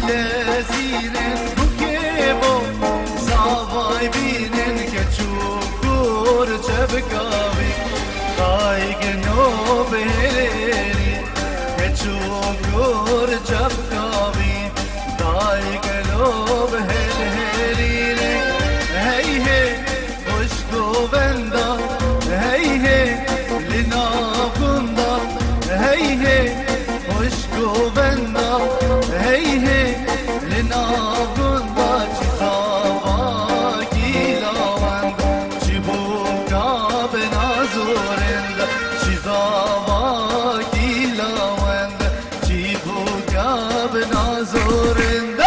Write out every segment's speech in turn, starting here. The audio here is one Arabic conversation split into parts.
لزیرن بوکه بو زاوای بینن که چوکور چبکاوی خایگ نو بهری که چوکور چبکاوی خایگ نو بهری هی هی خوشگو بندا هی هی لناغندا هی هی خوشگو بندا هی هی لناغندا چیزاوا گیلاوند چی بوکا بنازورند چیزاوا گیلاوند چی بوکا بنازورند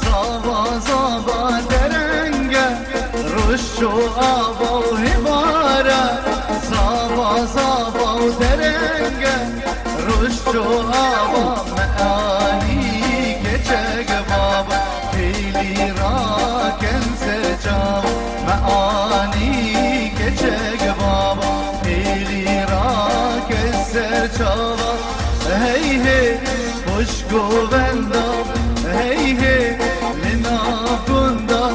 زابا زابا درنگه رش و آبا و هباره زابا زابا و درنگه رش و آبا معانی که چگ بابا پیلی را کنسه جام معانی که چگ بابا پیلی را کنسه جام هی هی خوشگو بندا هی هی لناغندا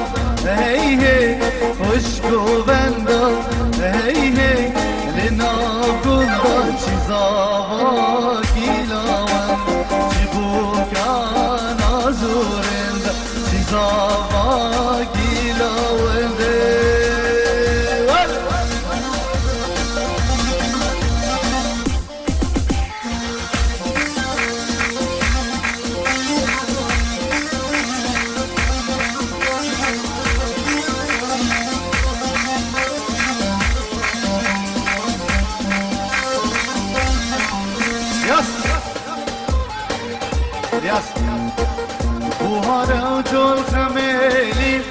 هی هی خوشگو بندا هی هی لناغندا چیزاوا گیلاوند چی بوکا نازورند چیزاوا گیلاوند بوهارو چول خمیلی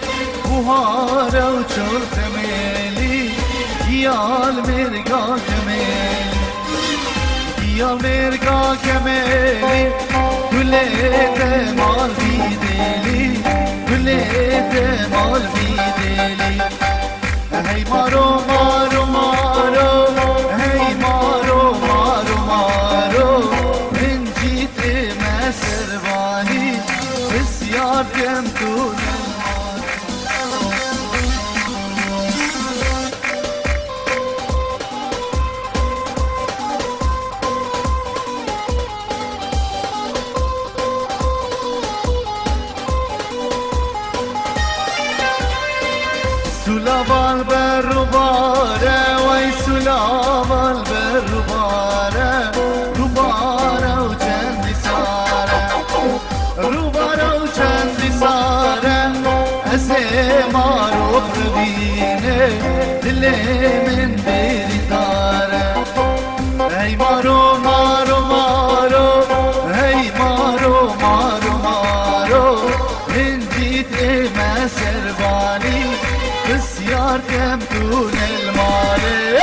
بوهارو چول خمیلی گیال مرگا کمیلی گیال مرگا کمیلی گلیت مال بیدلی گلیت مال بیدلی هی مارو مارو مارو هی مارو مارو مارو من جیت مسروانی بسیار کم دونه سلابال بالرباره وای سلابال بالرباره رباره و چندی ساره رباره و چندی ساره از مارو ببینه دل من بری داره ای مارو مارو مارو ای مارو مارو مارو من جیت مسروانی بسیار کم دون الماله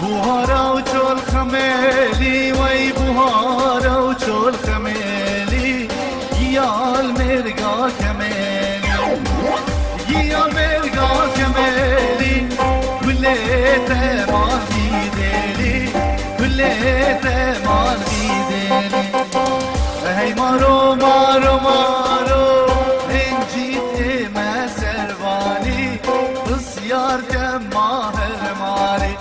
بوهارو چول خمیلی وی بوهارو چول خمیلی گیال مرگا کمیلی گیال مرگا کمیلی گلیت مال بیدلی گلیت مال بیدلی هی مارو مارو مارو انجیت مسروانی بسیار کم ماهر ماری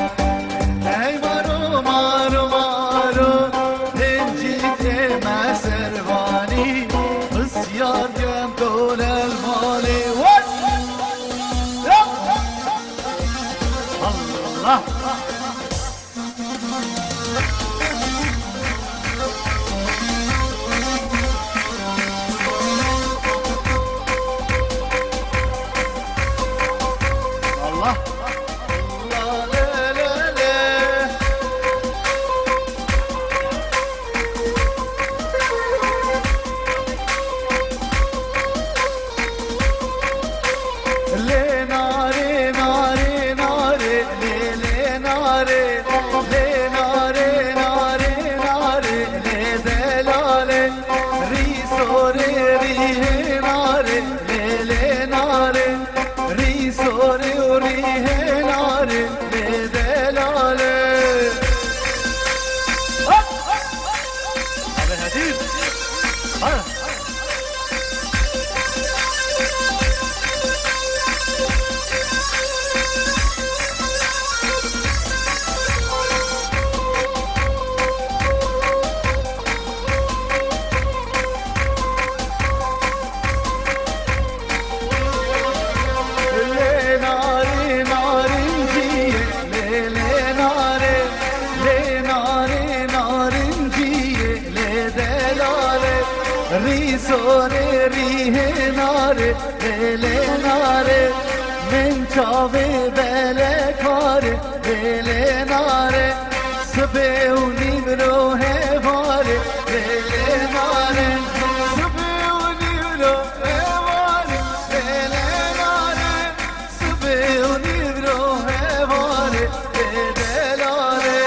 سبی سوره ریه ناره بله ناره من چاوه بله کاره بله ناره سبی و نیمرو هواره بله ناره سبی و نیمرو هواره بله ناره سبی و نیمرو هواره بله ناره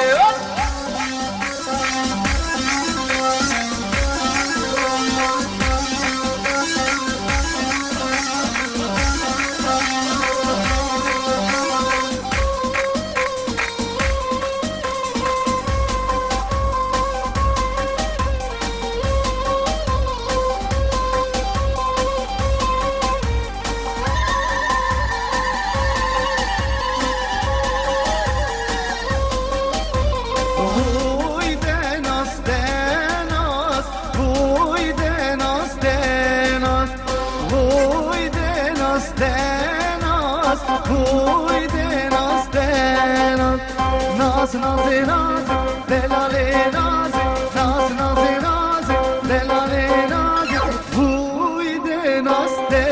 Naz naz naz, delale naz, naz naz naz, delale naz, huy de naz de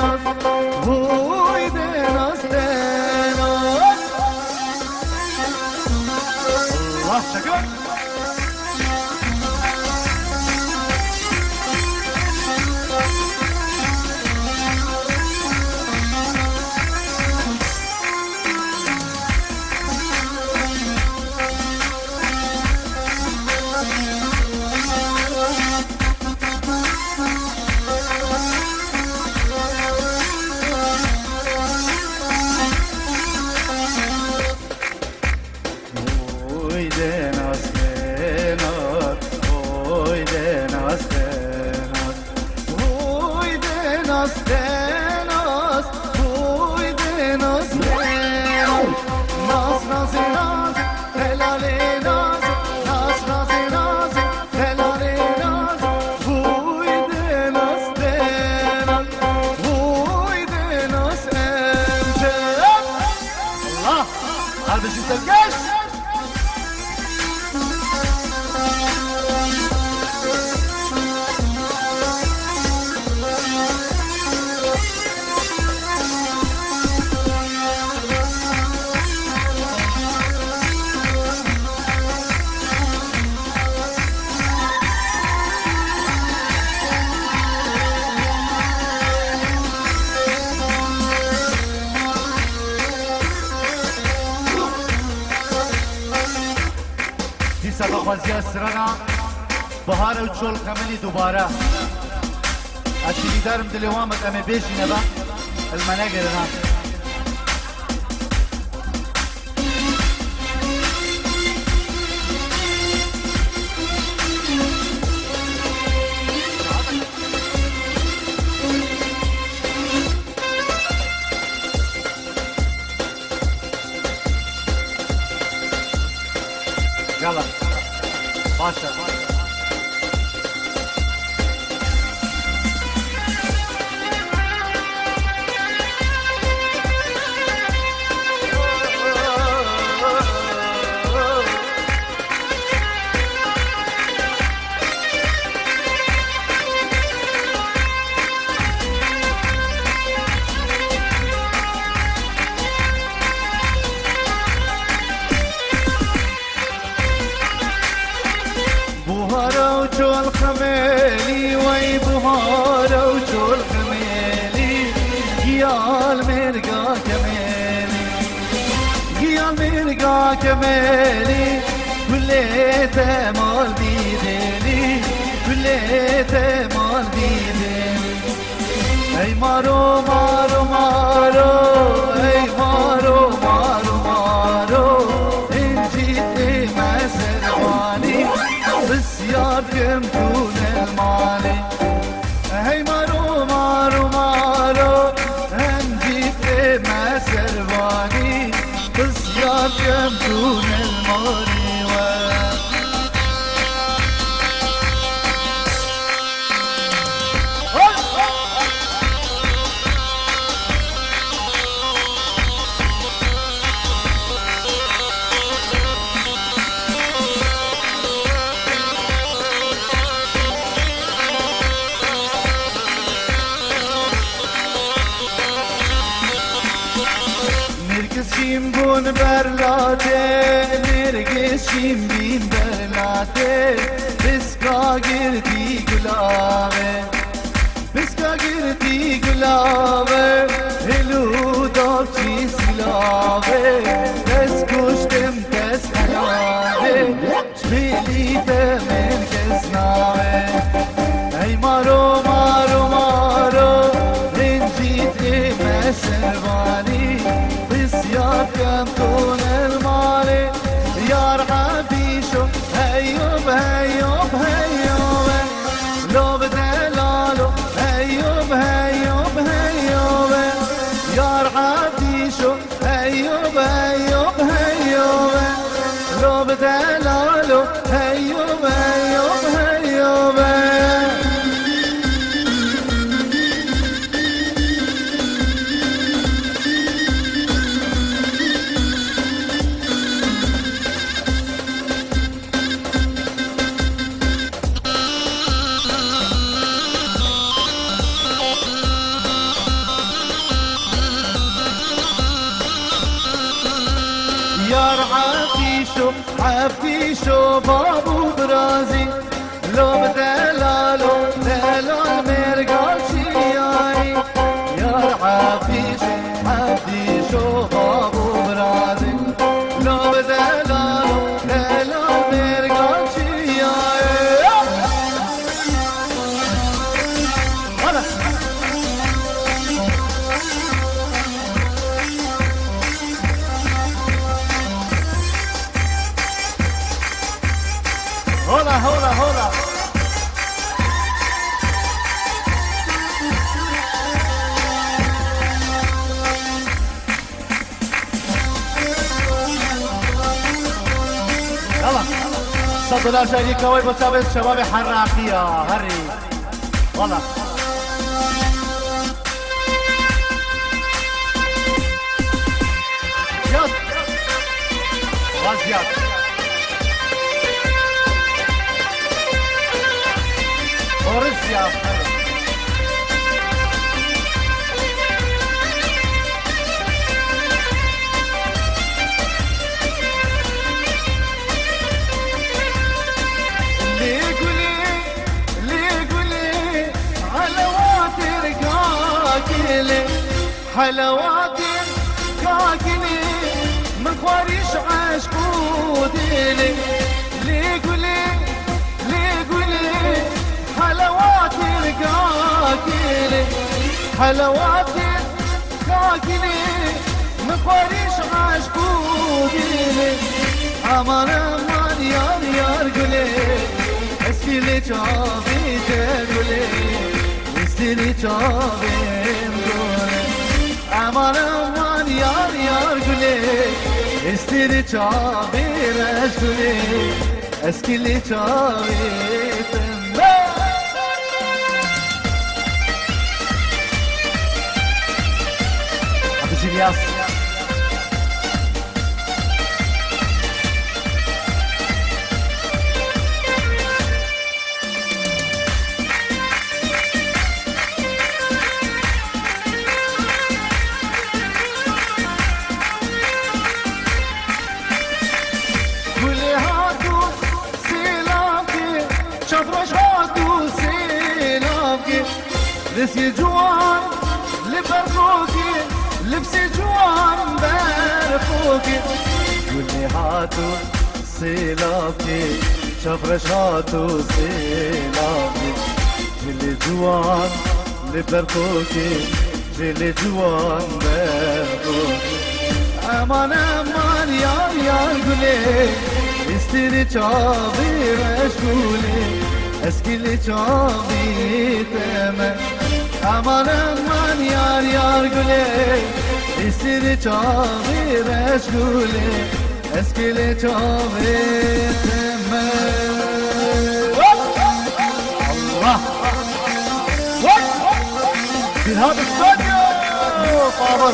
naz, huy de naz de naz. Allah şükür. Kardeşim sen geç. دیسا بخوازی اسرانا بهار و چول کملی دوباره اشیلی دارم دلوامت امی بیشی نبا المناگرنا Yalla. Başla. چول خميلي وي بهارة وچول خميلي قيال مرقا كميلي قيال مرقا كميلي كليت مال بيديلي كليت مال بيديلي اي مارو مارو مارو اي مارو مارو مارو انجيتي ما سرواني بسياركم دون المالي هي مارو مارو مارو هنجيت ما سرباني بسياركم دون المالي براته نرگسیم بین برلاته بسکا گردی گلاوه بسکا گردی گلاوه هلو داچی سلاوه دست کشتم دست خلاوه چبیلی من کس ناوه ای مارو مارو مارو رنجید مسروانی بسیار کم کن المالی یار حبیشو هیوب هیوب هیوب لو بدلالو هیوب هیوب هیوب یار حبیشو هیوب هیوب هیوب لو بدلالو هیوب هیوب هیوب یار حفیشو بابو برازی لو بدلالو دلال مرگال چیایی یار حفیشو بابو برازی لو بدلالو دلال مرگال چیایی هولا هولا هولا يلا $100 جاي ليك كوي بتسابق شباب حراقية هري والله زياد وزياد روسيا حلوات كاكلي مخواريش عشقوديلي ليقولي حلوات الكاكلي حلوات الكاكلي مخواريش عشقوديلي امان امان يار يار قولي اسكيلي چاوي تقولي اسكيلي چاوي aman aman yar yar güle estiri çavir güle eskili çavir Abicim yaz لبسي جوان لبرفوكي لبسي جوان برفوكي قولي هاتو سيلافي شفرش هاتو سيلافي جلي جوان لبرفوكي جلي جوان برفوكي امان امان يار يار قولي استري چاوي رشقولي eskili çavi temel aman aman yar yar güle istiri çavi reşgule eskili çavi temel Allah bir hadi stadyo favor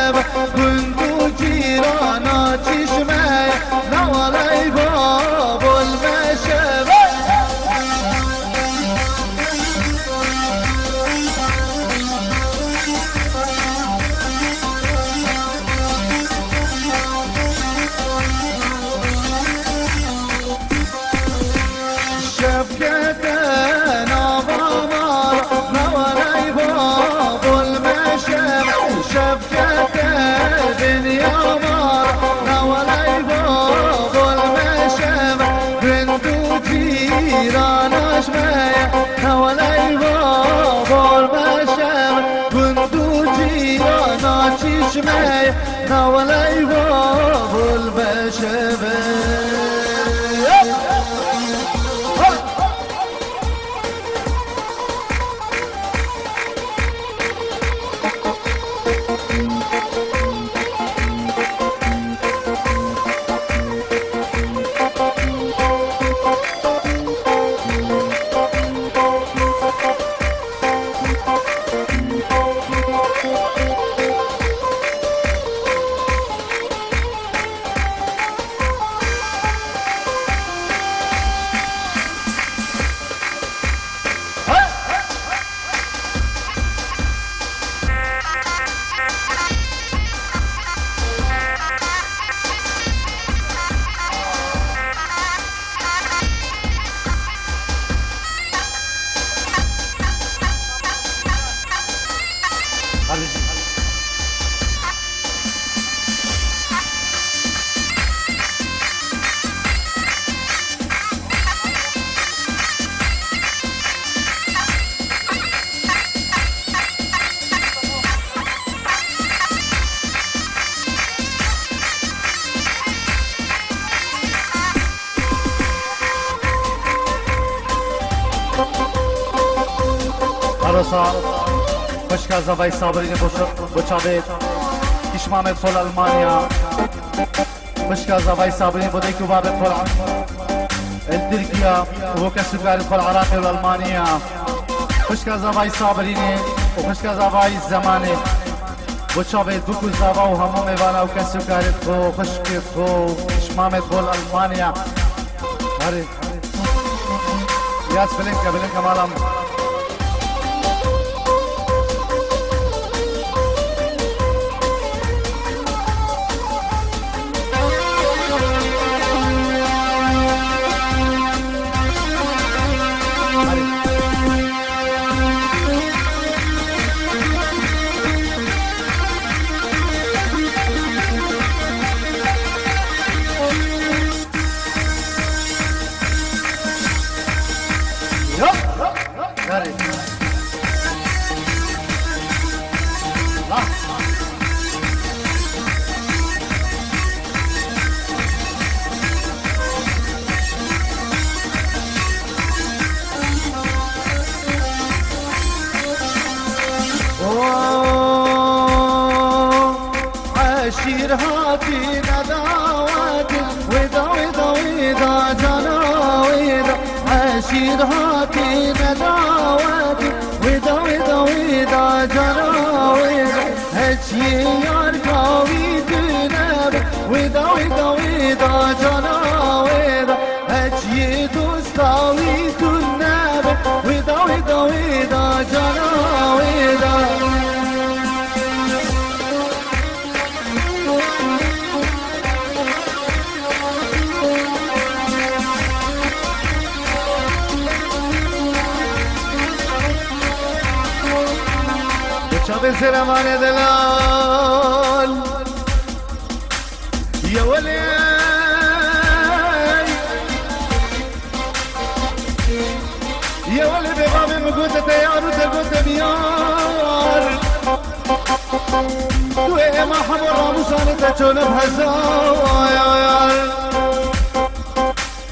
شب بندو جیرانا چشمه نوالی باب المشب ایرانش میه نوالای بابار بشم گندو جیرانا چشمه نوالای بابار بشم روسا خوشکا زوای صابرین بچابید کشمامت فول المانیا خوشکا زوای صابرین بودیکو بابت فول التركيا وكسبال فول العراق والالمانيا خوشکا زوای صابرین وخوشکا زوای زمانه بچابید بکو زوا و همو میوانا وكسبال فو خوشک فو کشمامت فول المانیا هاري ياس بلنكا مالام عشير هاتي نداوات ودا ودا ودا جانا ودا عشير هاتي نداوات ودا ودا ودا جانا ودا هجي يار قوي دنب ودا ودا ودا جانا ودا هجي دوستاوي دنب ودا ودا ودا جانا ودا شاب سلمان دلال يا ولي يا ولي بغامي مقوتة تيار وتقوتة بيار توي ما حمر راموساني تجون بهزايا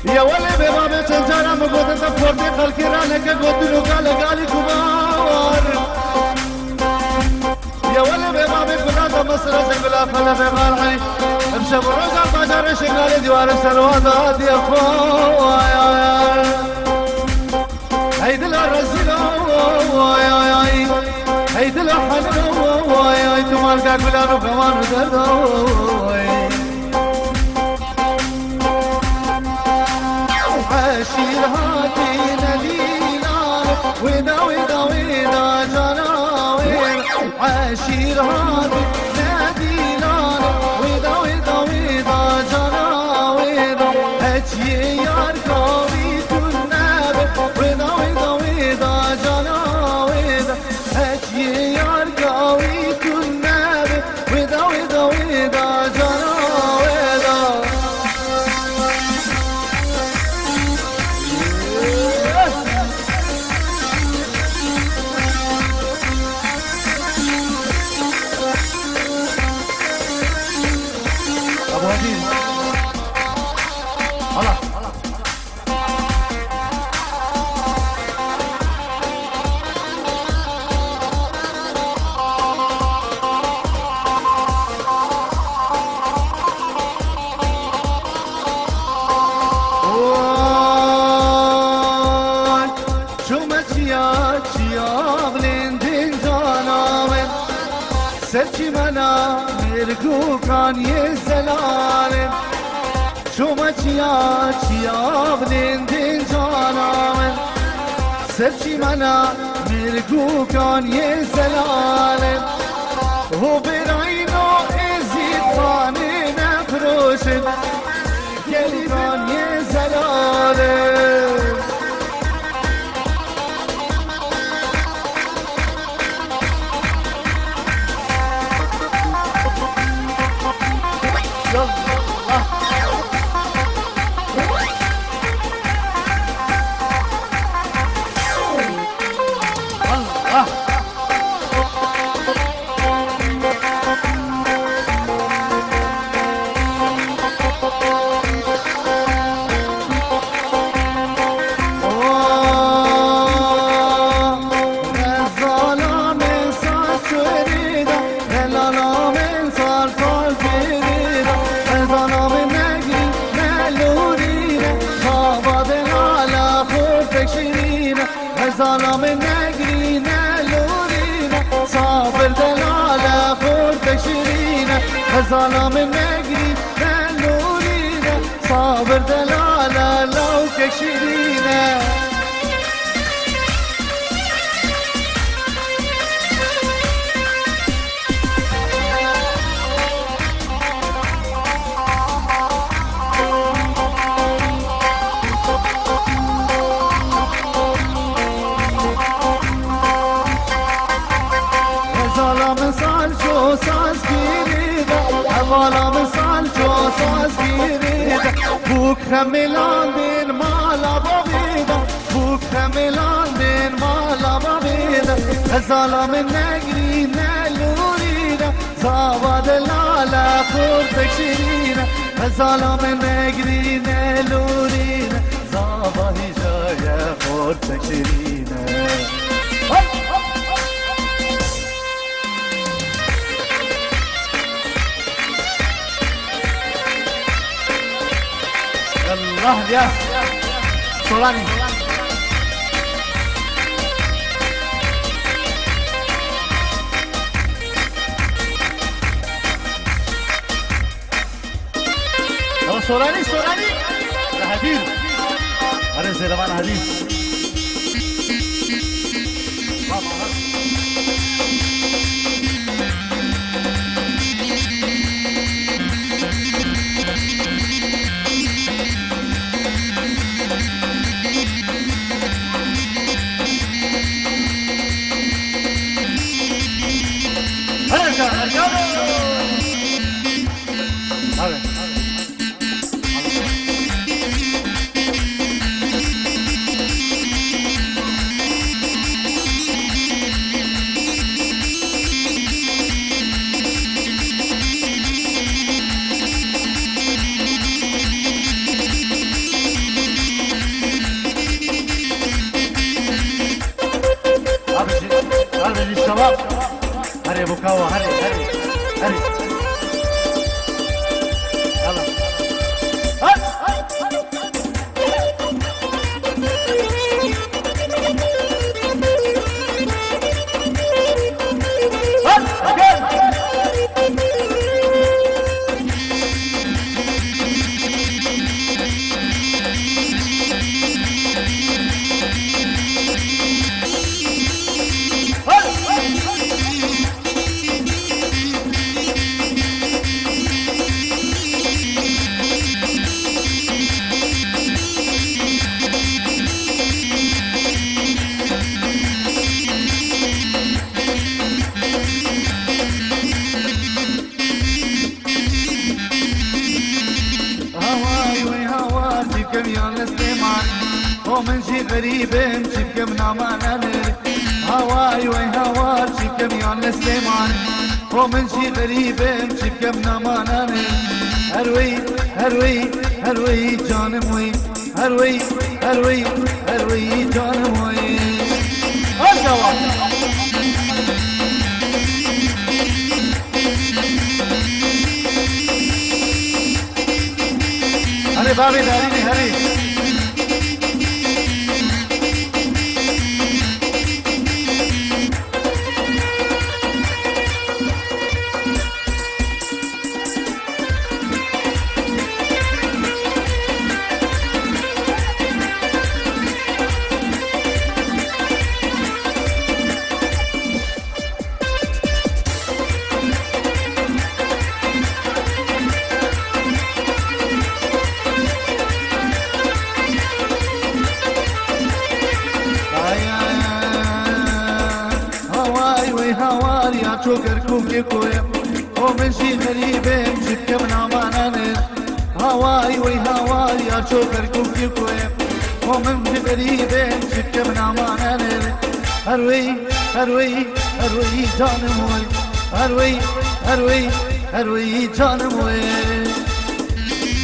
يا ولي بغامي تنجارة مقوتة تفوردي خلقي رانك قوتلو قالي كبار يا ولي بمامي بنات مصر شكلها فلا في غالحي امشي بروجة بجر شكالي ديوار السلوات يا اخويا هيدي الرزيلة هيدي الحنة مالك كلانو كمان دردوي عشير هاتي نليلان ودا ودا ودا جناوين عشير هاتي نليلان ودا ودا ودا جناوين هجي يار قوي كناب ودا ودا ودا جناوين هجي يار قوي كناب ودا ودا ودا جناوين ابو هديل هلا سرچی منا مرگو کان یه زلالم شما چیا بلندین جانامن سرچی منا مرگو کان یه زلالم و براینو ازید خانه نفروشن گلی کان یه زلالم زالام نگرینه لورینه صابر دلاله خورد شیرینه زالام نگرینه لورینه صابر دلاله لوک شیرینه حوالا مثال جو ساز گیرید بوک خمیلان دین مالا بابیدا بوک خمیلان دین مالا بابیدا ظالم نگری نلوریدا زاواد لالا خورد شیرینه ظالم نگری نلوریدا زاوادی جای خورد شیرینه الله يا سولاني سولاني سولاني هديل أنا زلمان هديل يا سليمان ومن جي غريب شبكم نامان هواي وي هوار شبكم يا سليمان ومن جي غريب شبكم نامان هروي هروي هروي جانم وي هروي هروي هروي جانم وي هالجواب هري بابي داريني هري شكر كوكي كويا ومن شي غريبة مشيت كم ناماناني هواي وي هواي يا شكر كوكي كويا ومن شي غريبة مشيت كم ناماناني هروي هروي هروي جانم وي هروي هروي هروي جانم وي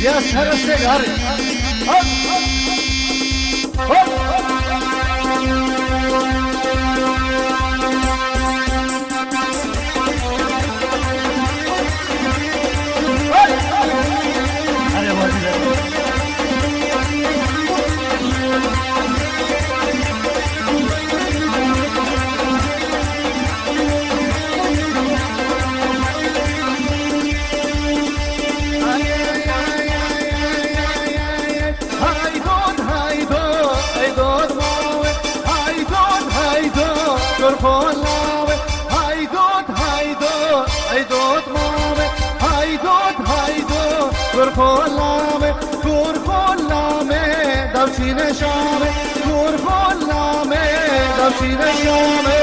يا سهر السيجاري هوب هوب داوشين شامي كور خلامي داوشين شامي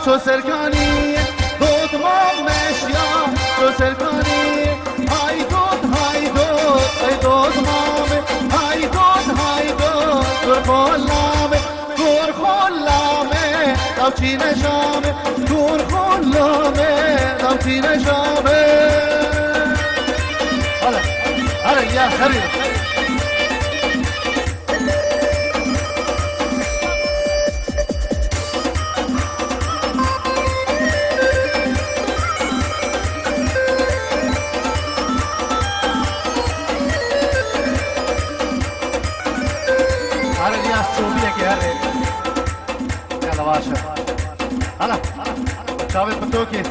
الله سرکانی دوت مام مشیا تو سرکانی های دوت ای دوت مام های دوت کور خلامه داوچین شامه کور خلامه داوچین شامه هلا یا خرید يلا باشا هلا شابي بتوكي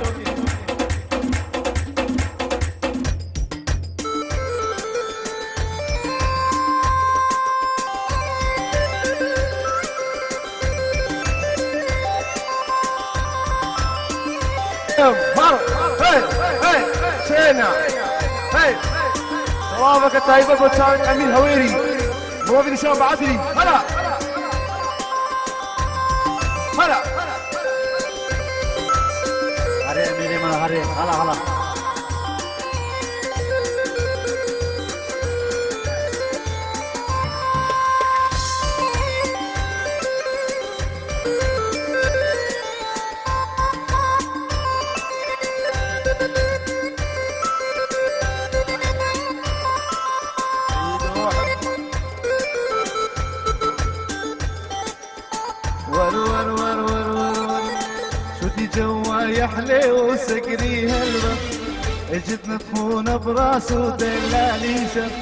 مارو هاي هاي سينا هاي صوابك طيبة بوتشاوي امين هويري موافق شباب عدلي هلا هلا هري اميري من هري هلا يحلي وسقري هلبة اجت مدفونة براس ودلالي شف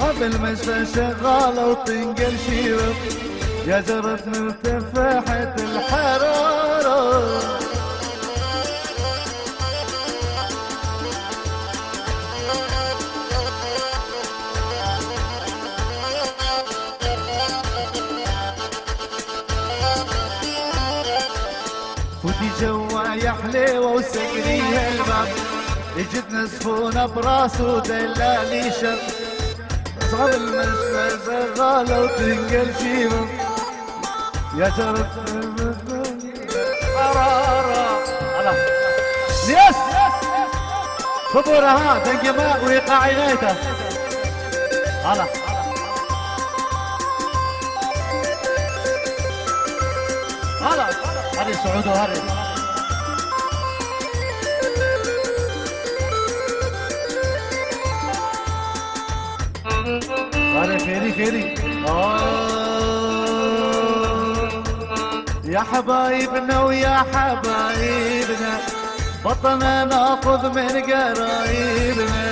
قبل مشفى شغالة وتنقل شيرة يا جرت مرتفعة الحرارة حليوة وسقنيها الباب، يجدنا زفونة براس ودلالي شر، صعب المشفى شغالة وتنقل شيبة يا جرب قرارة يس خبرها تنقمة ويقع عينيته هلا هلا هري سعود وهري هري خيري خيري يا حبايبنا ويا حبايبنا بطلنا ناخذ من قرايبنا،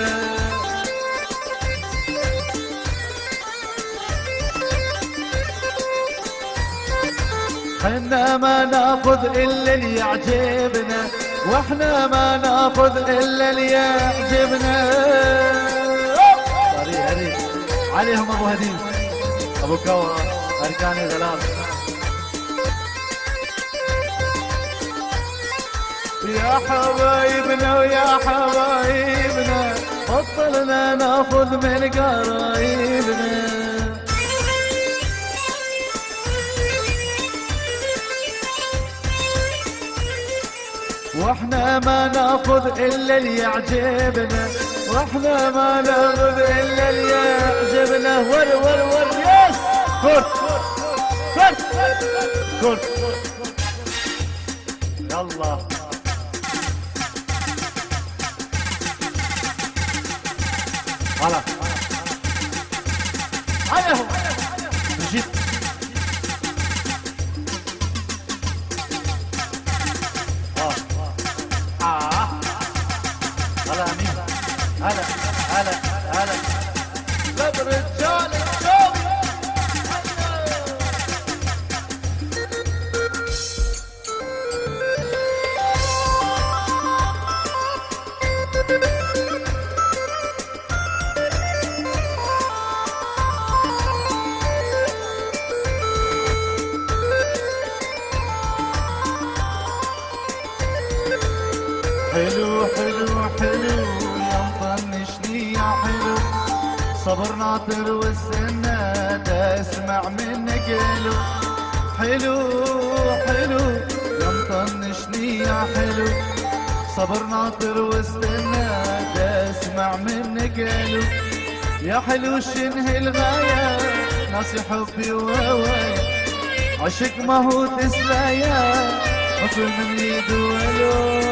حنا ما ناخذ الا اللي يعجبنا، واحنا ما ناخذ الا اللي يعجبنا. هري هري عليهم ابو هدي ابو كوى اركاني دلال يا حبايبنا ويا حبايبنا بطلنا ناخذ من قرايبنا، واحنا ما ناخذ الا اللي يعجبنا، واحنا ما ناخذ الا اللي يعجبنا. ور ور ور يس كرت كرت كرت يلا هلا عليهم جيت هلا امين هلا هلا هلا باب رجال الشوق حلو حلو حلو يا مطنشني يا حلو، صبر ناطر والسنة اسمع منك قلو، حلو حلو يا مطنشني يا حلو، صبر ناطر والسنة اسمع منك قلو، يا حلو شنه الغاية ناسي حبي وهواي، عشق ما هو تسلايا حكم من يدولو.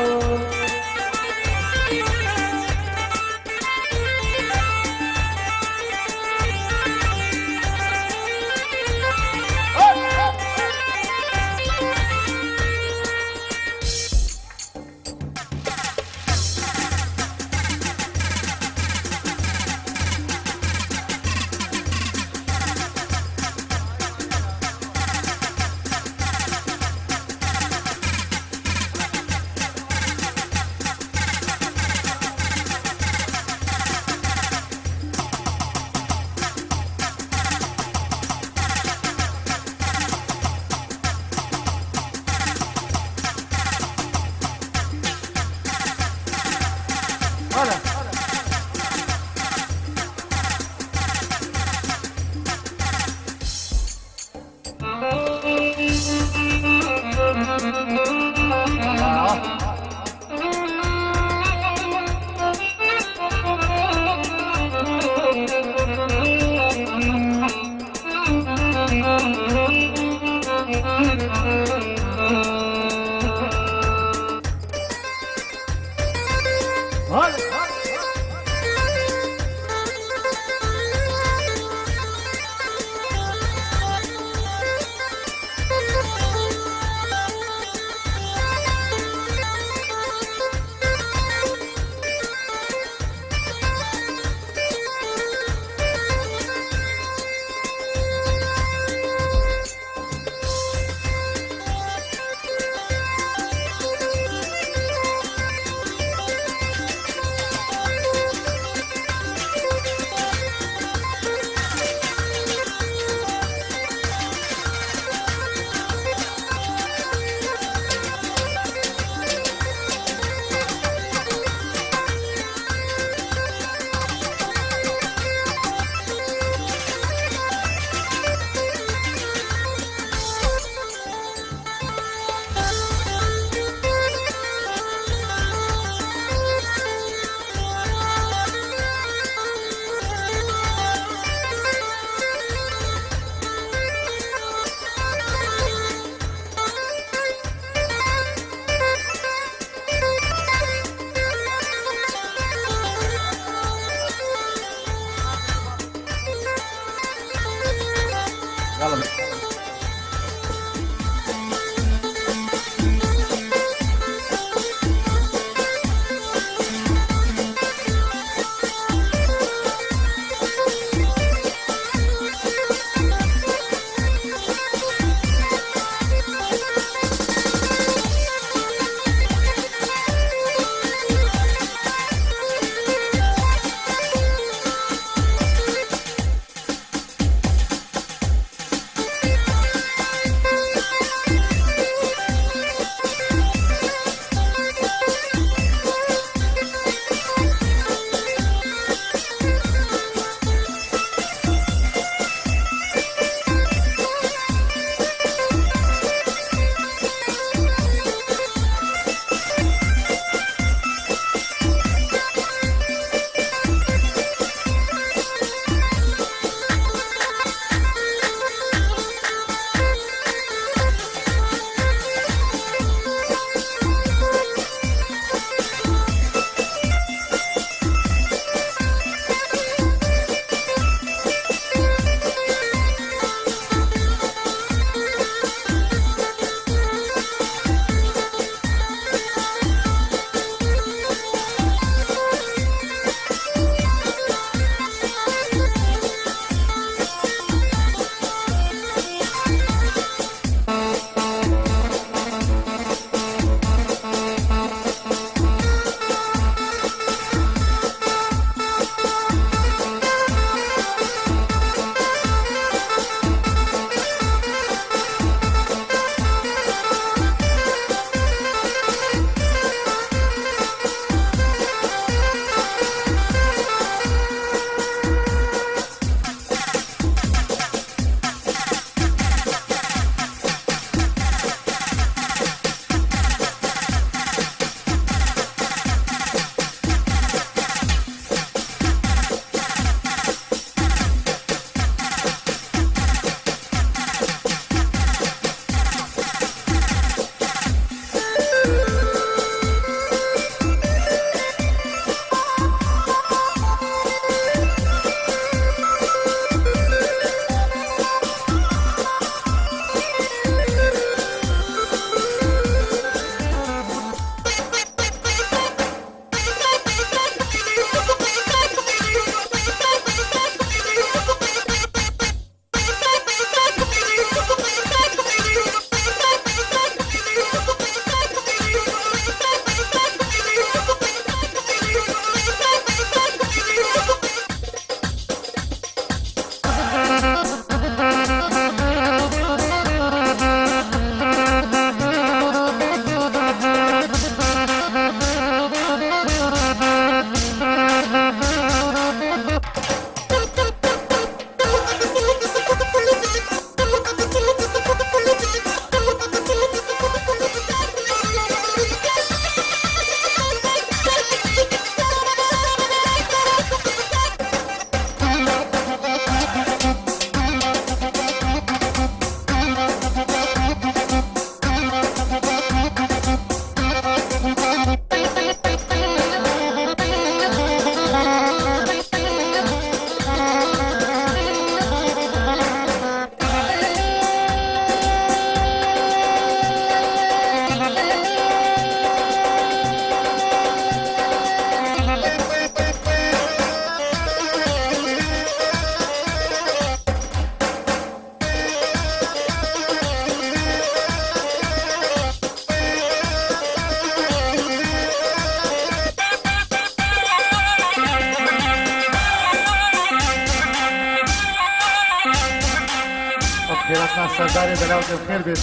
سرداری بلاو دو خیر بید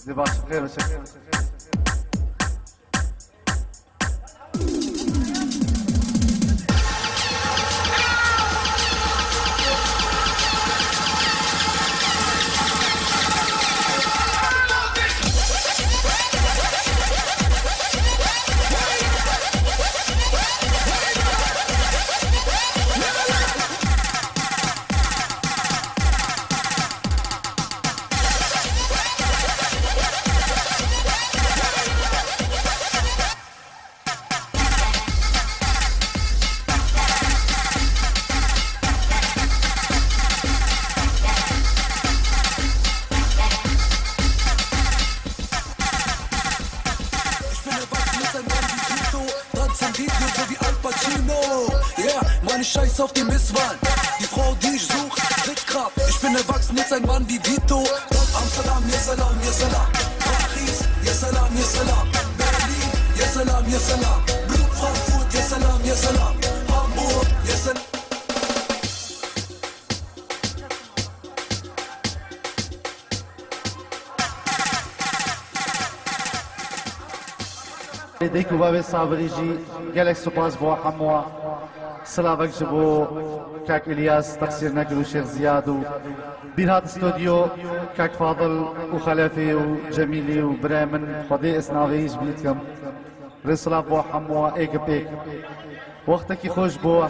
دی باش خیر بشه Scheiß auf die Misswahl. Die Frau, die ich suche, sitzt grad. Ich bin erwachsen, jetzt ein Mann wie Vito. Amsterdam, ja salam, ja salam. Paris, ja salam, ja salam. Berlin, ja salam, ja salam. Blut, Frankfurt, ja salam, ja salam. Hamburg, ja salam. دیکو بابی صابری جی گلک سپاس بو حموا سلامك جبو كاك الياس تقصير نقل وشيخ زياد بيرهات استوديو كاك فاضل وخلافي وجميلي وبرامن خدي اسناويج بيتكم رسلا بو حموا ايك بيك وقتك خوش بو